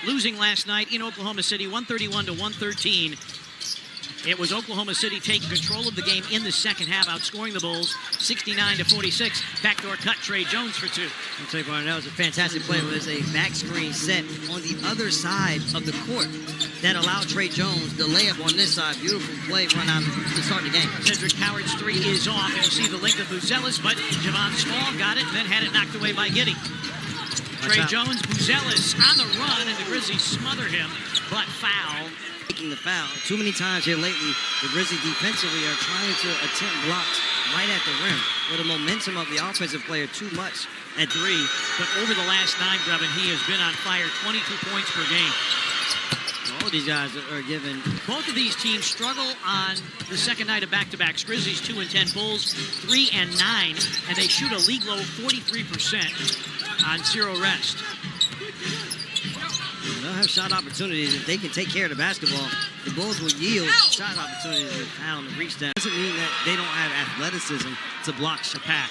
losing last night in Oklahoma City, 131-113. It was Oklahoma City taking control of the game in the second half, outscoring the Bulls 69-46. Backdoor cut, Trey Jones for two. I'll tell you, Brian, that was a fantastic play. It was a back screen set on the other side of the court that allowed Trey Jones the layup on this side. Beautiful play run out to start the game. Cedric Howard's three is off, and you see the length of Buzelis, but Javon Small got it and then had it knocked away by Giddey. Trey Jones, Buzelis on the run, and the Grizzlies smother him, but foul. Taking the foul. Too many times here lately, the Grizzlies defensively are trying to attempt blocks right at the rim, with the momentum of the offensive player too much at three. But over the last 9, Grubin, he has been on fire, 22 points per game. All these guys are given. Both of these teams struggle on the second night of back-to-backs. Grizzlies 2-10, Bulls 3-9, and they shoot a league low 43% on zero rest. They'll have shot opportunities. If they can take care of the basketball, the Bulls will yield shot opportunities if found and reach down. Doesn't mean that they don't have athleticism to block Shapak.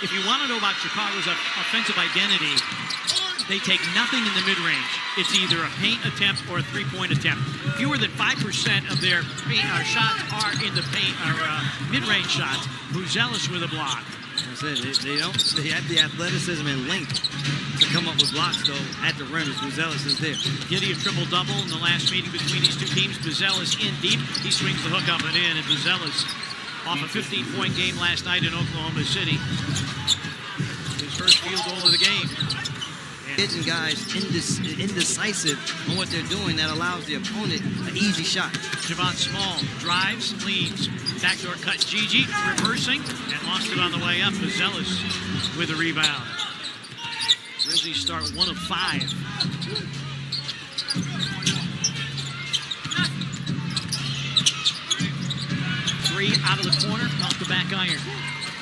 If you want to know about Chicago's offensive identity, they take nothing in the mid-range. It's either a paint attempt or a three-point attempt. Fewer than 5% of their shots are in the paint, or mid-range shots. Buzelis with a block. I said they have the athleticism and length to come up with blocks, though, at the rim as Buzelis is there. Giddey a triple-double in the last meeting between these two teams. Buzelis in deep. He swings the hook up and in, and Buzelis off a 15-point game last night in Oklahoma City. His first field goal of the game. And guys indecisive on what they're doing that allows the opponent an easy shot. Javon Small drives, leads. Backdoor cut, Gigi reversing and lost it on the way up. Buzelis with a rebound. Grizzlies start 1 of 5. Three out of the corner, off the back iron.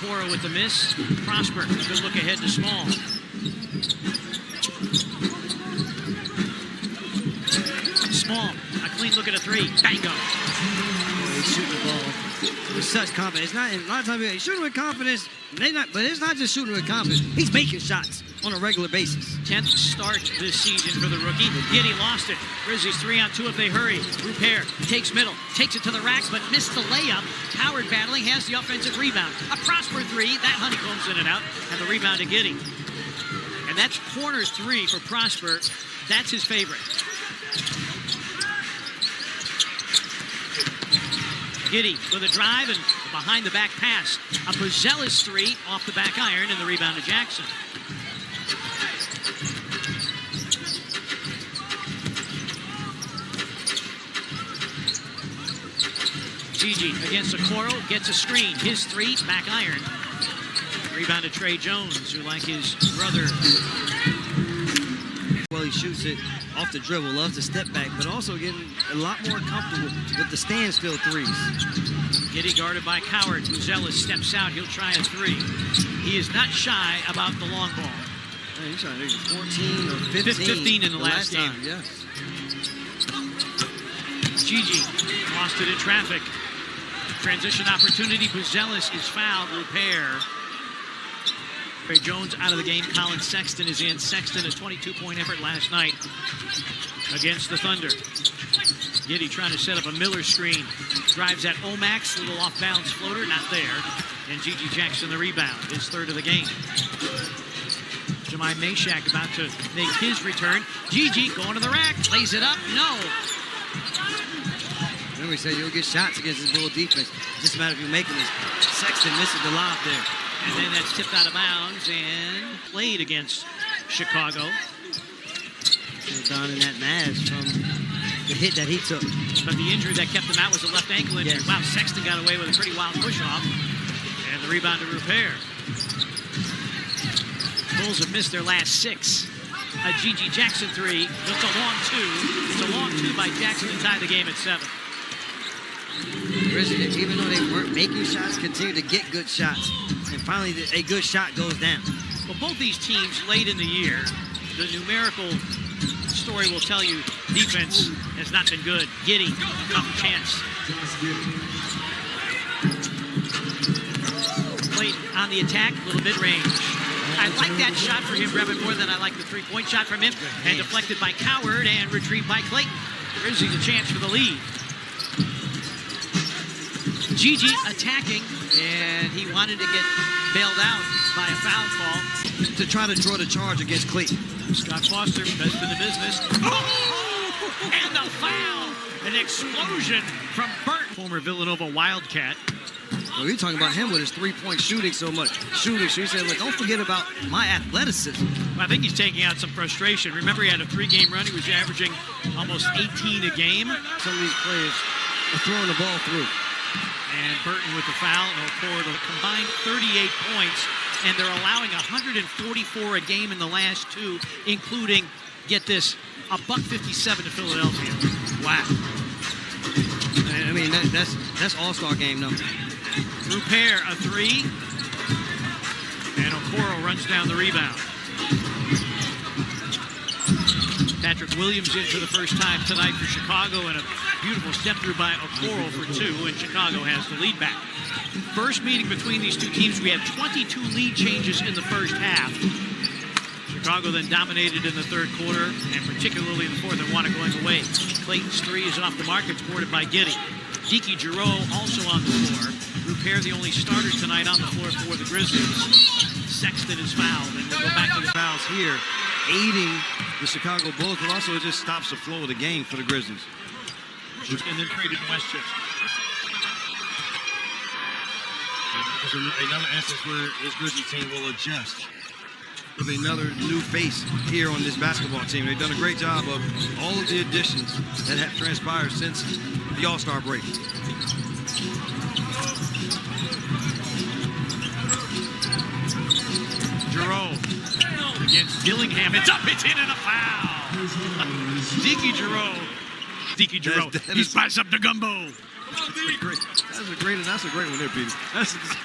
Cora with the miss. Prosper, good look ahead to Small. Small, a clean look at a three. Bango. He's shooting the ball with such confidence. A lot of times he's shooting with confidence, but it's not just shooting with confidence. He's making shots on a regular basis. 10th start this season for the rookie. Giddey lost it. Grizzlies 3-on-2 if they hurry. Rupert takes middle, takes it to the rack, but missed the layup. Howard battling, has the offensive rebound. A Prosper three, that honeycombs in and out, and the rebound to Giddey. And that's corner three for Prosper. That's his favorite. Giddey with a drive and behind the back pass. A Buzelis three off the back iron and the rebound to Jackson. Gigi against Okoro, gets a screen. His three, back iron. Rebound to Trey Jones, who, like his brother. Well, he shoots it off the dribble, loves to step back, but also getting a lot more comfortable with the standstill threes. Giddey guarded by Coward. Buzelis steps out. He'll try a three. He is not shy about the long ball. Man, he's trying to do 14 or 15. 15 in the last game. Time, yes. Gigi lost it in traffic. Transition opportunity. Buzelis is fouled. Rupert. Trey Jones out of the game. Colin Sexton is in. Sexton, a 22-point effort last night against the Thunder. Giddey trying to set up a Miller screen. Drives at Omax. Little off-balance floater. Not there. And Gigi Jackson the rebound. His third of the game. Jemai Mashak about to make his return. Gigi going to the rack. Lays it up. No. Remember, we said you'll get shots against this Bull defense. Just a matter of you making this. Sexton misses the lob there. And then that's tipped out of bounds and played against Chicago. Down in that Mavs from the hit that he took. But the injury that kept him out was a left ankle injury. Yes. Wow, Sexton got away with a pretty wild push-off. And the rebound to Rupert. Bulls have missed their last 6. A Gigi Jackson three. It's a long two. It's a long two by Jackson to tie the game at 7. Grizzlies, even though they weren't making shots, continue to get good shots. And finally, a good shot goes down. Well, both these teams late in the year, the numerical story will tell you defense has not been good. Giddey, tough chance. Plate on the attack, little mid-range. I like that shot for him, Brevin, more than I like the three-point shot from him. And deflected by Coward and retrieved by Clayton. Grizzlies a chance for the lead. Gigi attacking, and he wanted to get bailed out by a foul call. To try to draw the charge against Clayton. Scott Foster, best in the business. Oh! And the foul! An explosion from Burt. Former Villanova Wildcat. Well, you're talking about him with his three-point shooting so much. So he said, look, don't forget about my athleticism. Well, I think he's taking out some frustration. Remember, he had a 3-game run. He was averaging almost 18 a game. Some of these players are throwing the ball through. And Burton with the foul, and Okoro to combined 38 points, and they're allowing 144 a game in the last two, including, get this, a $157 to Philadelphia. Wow. I mean, that's all-star game number. Rupert a three, and Okoro runs down the rebound. Patrick Williams in for the first time tonight for Chicago, and a beautiful step through by Okoro for two, and Chicago has the lead back. First meeting between these two teams, we had 22 lead changes in the first half. Chicago then dominated in the third quarter, and particularly in the fourth, and wanted going away. Clayton's three is off the mark. It's boarded by Giddey. Deke Giroux also on the floor. Rupert, the only starter tonight on the floor for the Grizzlies. Sexton is fouled, and we'll go back to the fouls here, aiding the Chicago Bulls, but also it just stops the flow of the game for the Grizzlies. And then traded to Westchester. Another instance where this Grizzlies team will adjust with another new face here on this basketball team. They've done a great job of all of the additions that have transpired since the All-Star break. Giroux against Dillingham. It's up, it's in, and a foul. Deke Giroux. He spots up the gumbo. That's a great one there, Peter.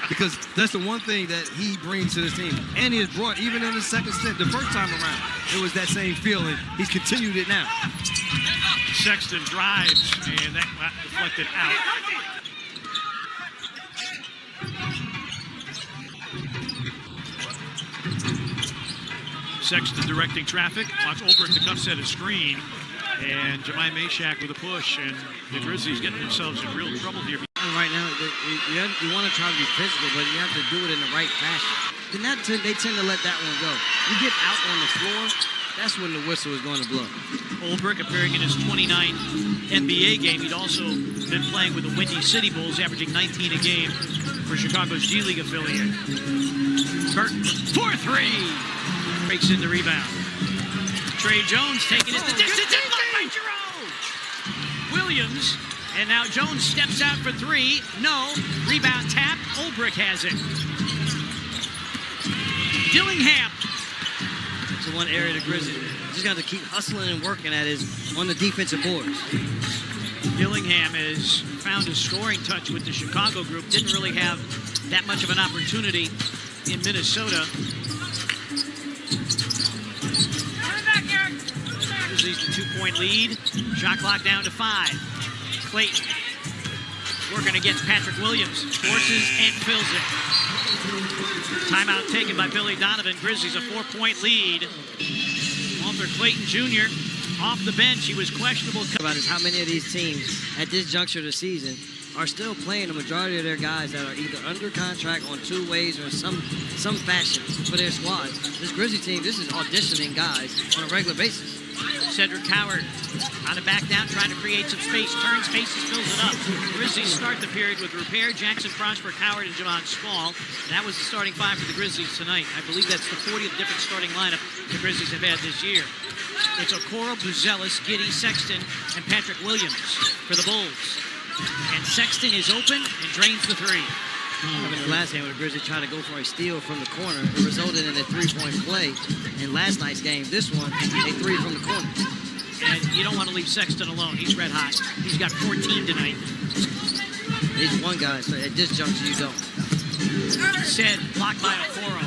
Because that's the one thing that he brings to this team. And he has brought, even in his second stint, the first time around, it was that same feeling. He's continued it now. Sexton drives, and that got deflected out. Sexton directing traffic. Watch Ulbrich, the cuff set a screen. And Jemai Meshack with a push, and the Grizzlies getting themselves in real trouble here. Right now, you want to try to be physical, but you have to do it in the right fashion. They tend to let that one go. You get out on the floor, that's when the whistle is going to blow. Ulbrich appearing in his 29th NBA game. He'd also been playing with the Windy City Bulls, averaging 19 a game for Chicago's G League affiliate. Burton, 4-3. Breaks in the rebound. Trey Jones taking it the distance and blocked by Giroux. Williams, and now Jones steps out for three. No. Rebound tap. Ulbrich has it. Dillingham. That's the one area the Grizzlies just got to keep hustling and working at is on the defensive boards. Dillingham has found a scoring touch with the Chicago group. Didn't really have that much of an opportunity in Minnesota. Grizzlies the 2-point lead. Shot clock down to 5. Clayton working against Patrick Williams. Forces and fills it. Timeout taken by Billy Donovan. Grizzlies a 4-point lead. Walter Clayton Jr. off the bench. He was questionable. About is how many of these teams at this juncture of the season are still playing the majority of their guys that are either under contract on two ways or in some fashion for their squads. This Grizzly team, this is auditioning guys on a regular basis. Cedric Coward on a back down, trying to create some space. Turns, faces, fills it up. Grizzlies start the period with Rupert, Jackson, Prosper, Coward, and Javon Small. That was the starting five for the Grizzlies tonight. I believe that's the 40th different starting lineup the Grizzlies have had this year. It's Okoro, Buzelis, Giddey, Sexton, and Patrick Williams for the Bulls. And Sexton is open and drains the three. In the last game, where the Grizzlies tried to go for a steal from the corner, it resulted in a three-point play. In last night's game, this one, a three from the corner. And you don't want to leave Sexton alone. He's red hot. He's got 14 tonight. He's one guy, so at this juncture, you don't. Said blocked by Okoro.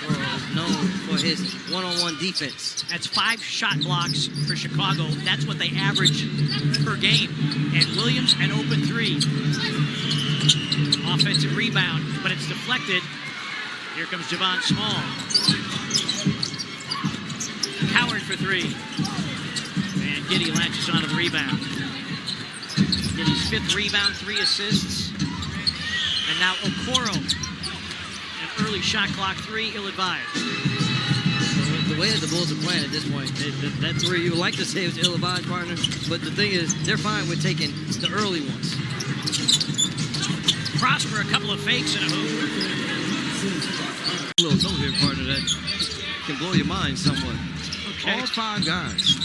Okoro known for his one-on-one defense. That's 5 shot blocks for Chicago. That's what they average per game. And Williams, an open three. Offensive rebound, but it's deflected. Here comes Javon Small. Coward for three. And Giddey latches onto the rebound. Giddey's 5th rebound, 3 assists. And now Okoro. An early shot clock 3, ill-advised. The way that the Bulls are playing at this point, that three, you would like to say it was ill-advised, partner, but the thing is, they're fine with taking the early ones. Prosper, a couple of fakes and a hoop. A little note here, partner, that can blow your mind somewhat. Okay. All 5 guys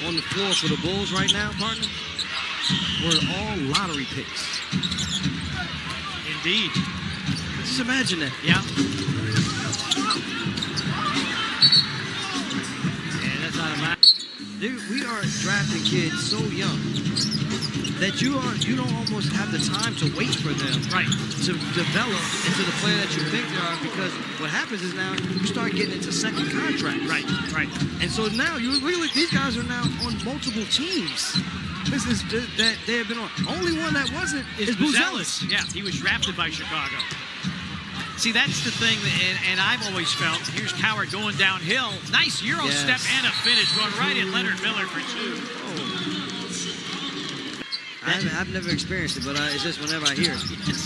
on the floor for the Bulls right now, partner, were all lottery picks. Indeed. Just imagine that. Yeah. And that's not a match. Dude, we are drafting kids so young that you don't almost have the time to wait for them Right. to develop into the player that you think they are, because what happens is now you start getting into second contracts. Right. And so now these guys are now on multiple teams. This is that they have been on. Only one that wasn't is Buzelis. Yeah, he was drafted by Chicago. See, that's the thing, and I've always felt, here's Coward going downhill. Nice Euro step and a finish, going right in Leonard Miller for 2. I've never experienced it, but it's just whenever I hear it, it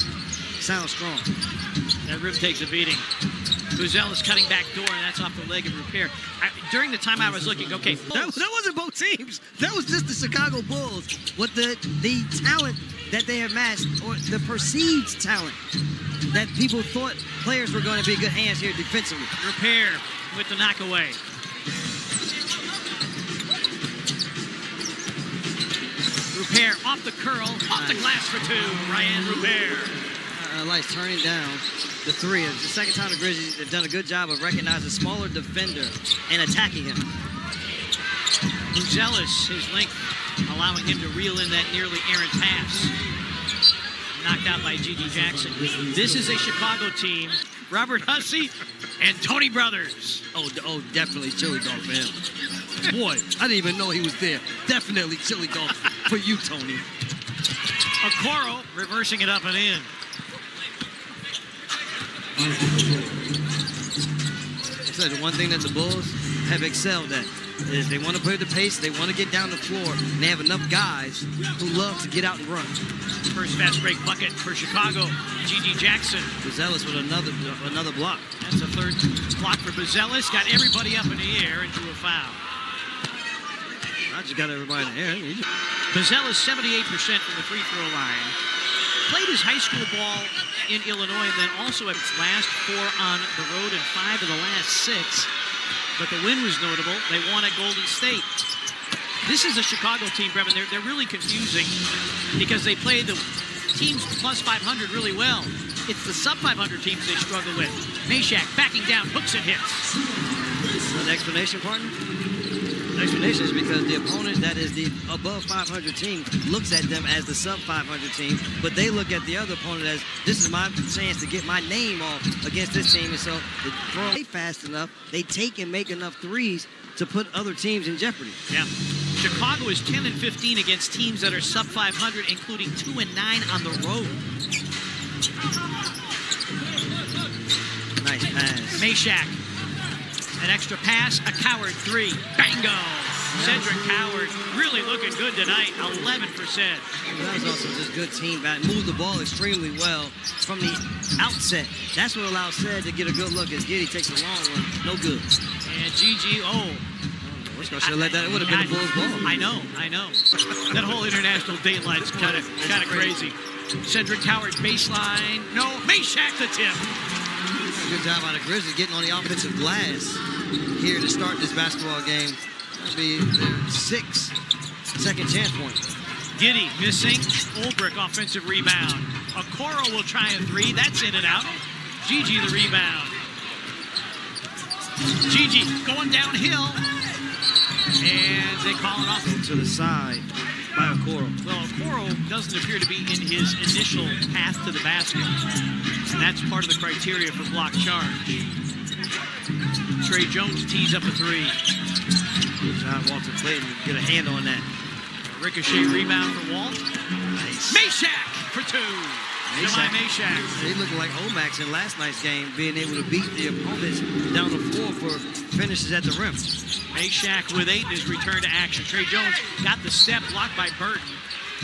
sounds strong. That rib takes a beating. Buzelis cutting back door, and that's off the leg of Repair. During the time I was looking, okay. That wasn't both teams. That was just the Chicago Bulls with the talent that they have amassed, or the perceived talent that people thought players were going to be good hands here defensively. Repair with the knockaway. Repair off the curl, off the glass for 2. Ryan Repair. Lights turning down the three. It's the second time the Grizzlies have done a good job of recognizing a smaller defender and attacking him. Buzelis, his length, allowing him to reel in that nearly errant pass. Knocked out by G.G. Jackson. This is a Chicago team. Robert Hussey and Tony Brothers. Oh, definitely chili dog for him. Boy, I didn't even know he was there. Definitely chili dog for you, Tony. Okoro reversing it up and in. I said the one thing that the Bulls have excelled at is they want to play the pace, they want to get down the floor, and they have enough guys who love to get out and run. First fast break bucket for Chicago. G.G. Jackson. Buzelis with another block. That's a third block for Buzelis. Got everybody up in the air and drew a foul. I just got everybody in the air. Buzelis 78% from the free throw line. Played his high school ball in Illinois, and then also at its last 4 on the road and 5 of the last 6. But the win was notable. They won at Golden State. This is a Chicago team, Brevin. They're really confusing because they play the teams plus 500 really well. It's the sub-500 teams they struggle with. Meshack backing down, hooks and hits. The explanation, partner? The explanation is because the opponent that is the above 500 team looks at them as the sub-500 team, but they look at the other opponent as, this is my chance to get my name off against this team, and so they throw fast enough, they take and make enough threes to put other teams in jeopardy. Yeah. Chicago is 10-15 against teams that are sub-500, including 2-9 on the road. Nice pass. Meshack. An extra pass, a Coward 3. Bango! Cedric Coward really looking good tonight, 11%. That was also just good team back. Moved the ball extremely well from the outset. That's what allows Ced to get a good look as Giddey takes a long one. No good. And G.G. Should have let that. It would have been a Bulls ball. I know. That whole international date line's kind of crazy. Cedric Coward baseline. No, Meshack the tip. Good job by the Grizzlies getting on the offensive glass here to start this basketball game. That'll be their 6th second chance point. Giddey missing. Ulbrich offensive rebound. Okoro will try a 3. That's in and out. G.G. the rebound. G.G. going downhill. And they call it off. To the side by Okoro. Well, Okoro doesn't appear to be in his initial path to the basket. And that's part of the criteria for block charge. Trey Jones tees up a 3. Good job, Walter Clayton. Get a hand on that. Ricochet rebound for Walt. Nice. Meshack for 2. Meshack. They look like Omax in last night's game, being able to beat the opponents down the floor for finishes at the rim. Meshack with 8 in his return to action. Trey Jones got the step blocked by Burton.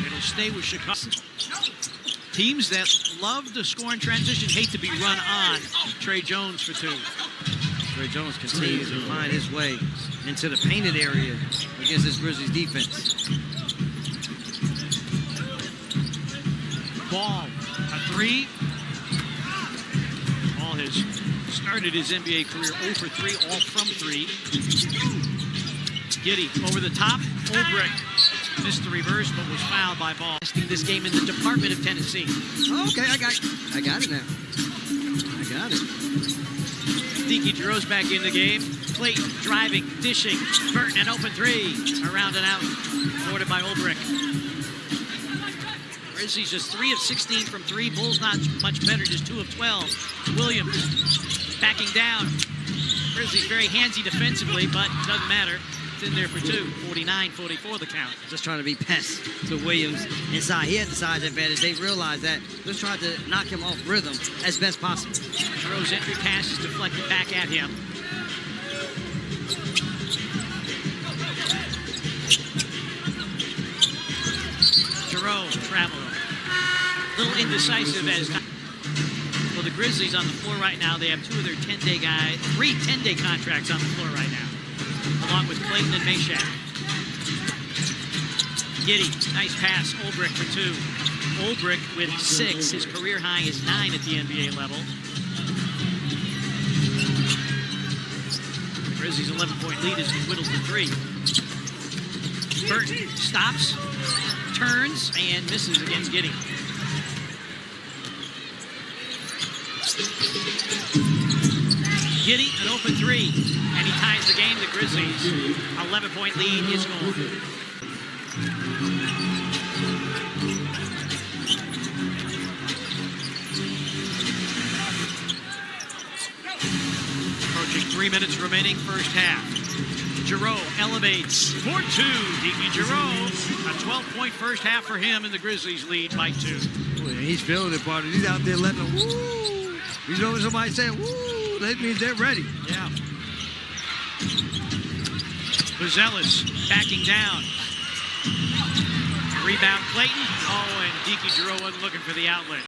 It'll stay with Chicago. Teams that love to score in transition hate to be run on. Trey Jones for 2. Trey Jones continues to find his way into the painted area against this Grizzlies defense. Ball, a 3. Ball has started his NBA career 0 for 3, all from 3. Giddey over the top. Ulbrich missed the reverse, but was fouled by Ball. This game in the Department of Tennessee. Okay, I got it now. I got it. Deke Giroux's back in the game. Clayton driving, dishing. Burton an open 3. Around and out. Boarded by Ulbrich. Grizzlies just 3 of 16 from 3. Bulls not much better, just 2 of 12. Williams backing down. Grizzlies very handsy defensively, but doesn't matter. It's in there for 2. 49-44 the count. Just trying to be pests to Williams inside. He had the size advantage. They realized that. Just tried to knock him off rhythm as best possible. Giroux's entry pass is deflected back at him. Giroux traveled. A little indecisive as well. The Grizzlies on the floor right now, they have 2 of their 10-day guys, 3 10-day contracts on the floor right now, along with Clayton and Meshack. Giddey, nice pass. Ulbrich for 2. Ulbrich with 6. His career high is 9 at the NBA level. The Grizzlies' 11-point lead is whittled to 3. Burton stops, turns, and misses against Giddey. Giddey, an open 3, and he ties the game. The Grizzlies' 11-point lead is gone. Approaching 3 minutes remaining, first half. Giroux elevates for 2. Deke Giroux, a 12-point first half for him, and the Grizzlies lead by 2. Boy, he's feeling it, partner. He's out there letting them woo. You know, somebody saying woo, that means they're ready. Yeah. Buzelis backing down. Rebound Clayton. Oh, and Deke Giroux wasn't looking for the outlet.